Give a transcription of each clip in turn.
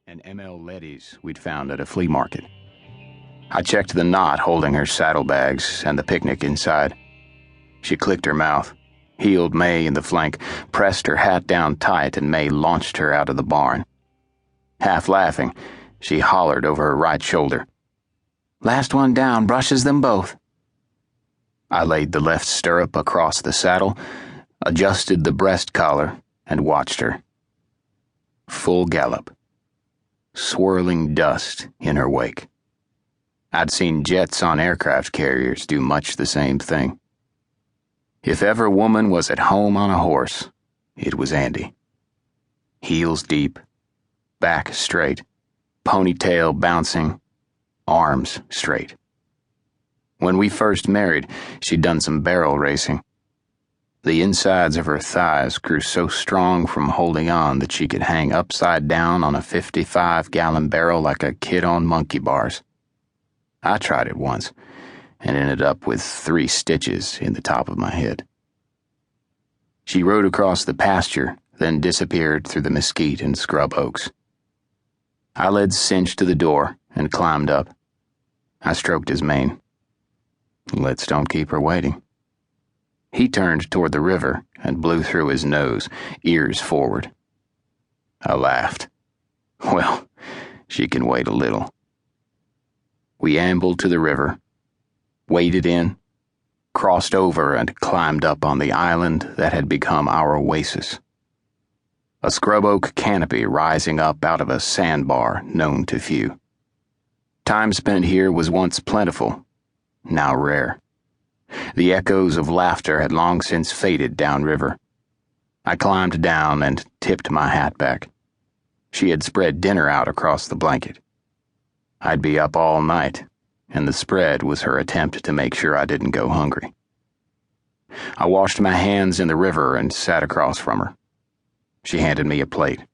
and ML Lettys we'd found at a flea market. I checked the knot holding her saddlebags and the picnic inside. She clicked her mouth, heeled May in the flank, pressed her hat down tight, and May launched her out of the barn. Half laughing, she hollered over her right shoulder, "Last one down brushes them both." I laid the left stirrup across the saddle, adjusted the breast collar, and watched her. Full gallop. Swirling dust in her wake. I'd seen jets on aircraft carriers do much the same thing. If ever a woman was at home on a horse, it was Andie. Heels deep, back straight, ponytail bouncing, arms straight. When we first married, she'd done some barrel racing. The insides of her thighs grew so strong from holding on that she could hang upside down on a 55-gallon barrel like a kid on monkey bars. I tried it once and ended up with 3 stitches in the top of my head. She rode across the pasture, then disappeared through the mesquite and scrub oaks. I led Cinch to the door and climbed up. I stroked his mane. "Let's don't keep her waiting." He turned toward the river and blew through his nose, ears forward. I laughed. Well, she can wait a little. We ambled to the river, waded in, crossed over, and climbed up on the island that had become our oasis. A scrub oak canopy rising up out of a sandbar known to few. Time spent here was once plentiful, now rare. The echoes of laughter had long since faded downriver. I climbed down and tipped my hat back. She had spread dinner out across the blanket. I'd be up all night, and the spread was her attempt to make sure I didn't go hungry. I washed my hands in the river and sat across from her. She handed me a plate.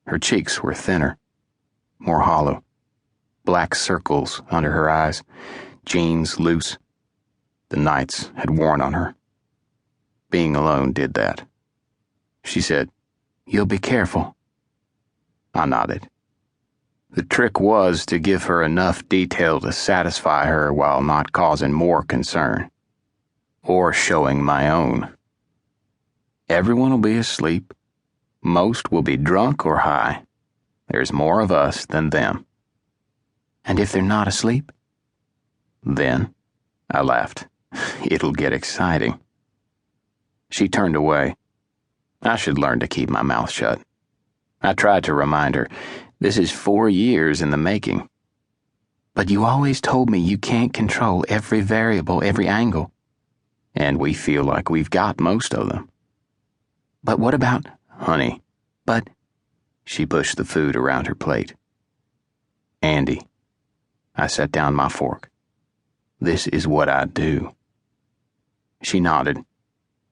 Her cheeks were thinner, more hollow, black circles under her eyes, jeans loose. The nights had worn on her. Being alone did that. She said, "You'll be careful." I nodded. The trick was to give her enough detail to satisfy her while not causing more concern, or showing my own. Everyone will be asleep. Most will be drunk or high. There's more of us than them. And if they're not asleep? Then, I laughed, it'll get exciting. She turned away. I should learn to keep my mouth shut. I tried to remind her, this is 4 years in the making. But you always told me you can't control every variable, every angle. And we feel like we've got most of them. But what about, honey? But, she pushed the food around her plate. Andie. I set down my fork. This is what I do. She nodded,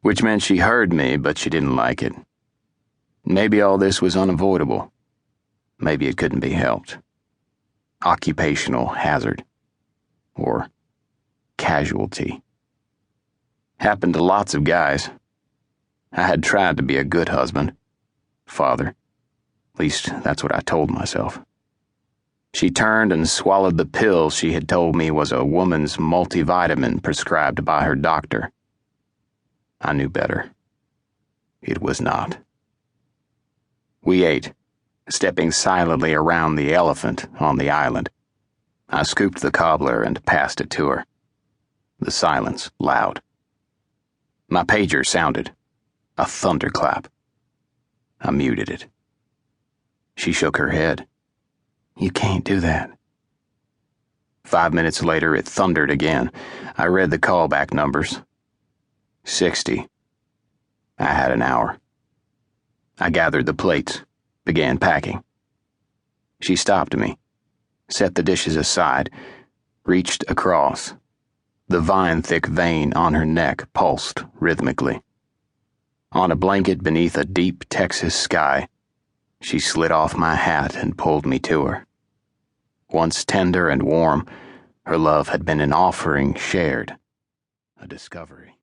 which meant she heard me, but she didn't like it. Maybe all this was unavoidable. Maybe it couldn't be helped. Occupational hazard. Or casualty. Happened to lots of guys. I had tried to be a good husband, father. At least that's what I told myself. She turned and swallowed the pill she had told me was a woman's multivitamin prescribed by her doctor. I knew better. It was not. We ate, stepping silently around the elephant on the island. I scooped the cobbler and passed it to her. The silence loud. My pager sounded. A thunderclap. I muted it. She shook her head. You can't do that. 5 minutes later, it thundered again. I read the callback numbers. 60. I had an hour. I gathered the plates, began packing. She stopped me, set the dishes aside, reached across. The vine-thick vein on her neck pulsed rhythmically. On a blanket beneath a deep Texas sky, she slid off my hat and pulled me to her. Once tender and warm, her love had been an offering shared, a discovery.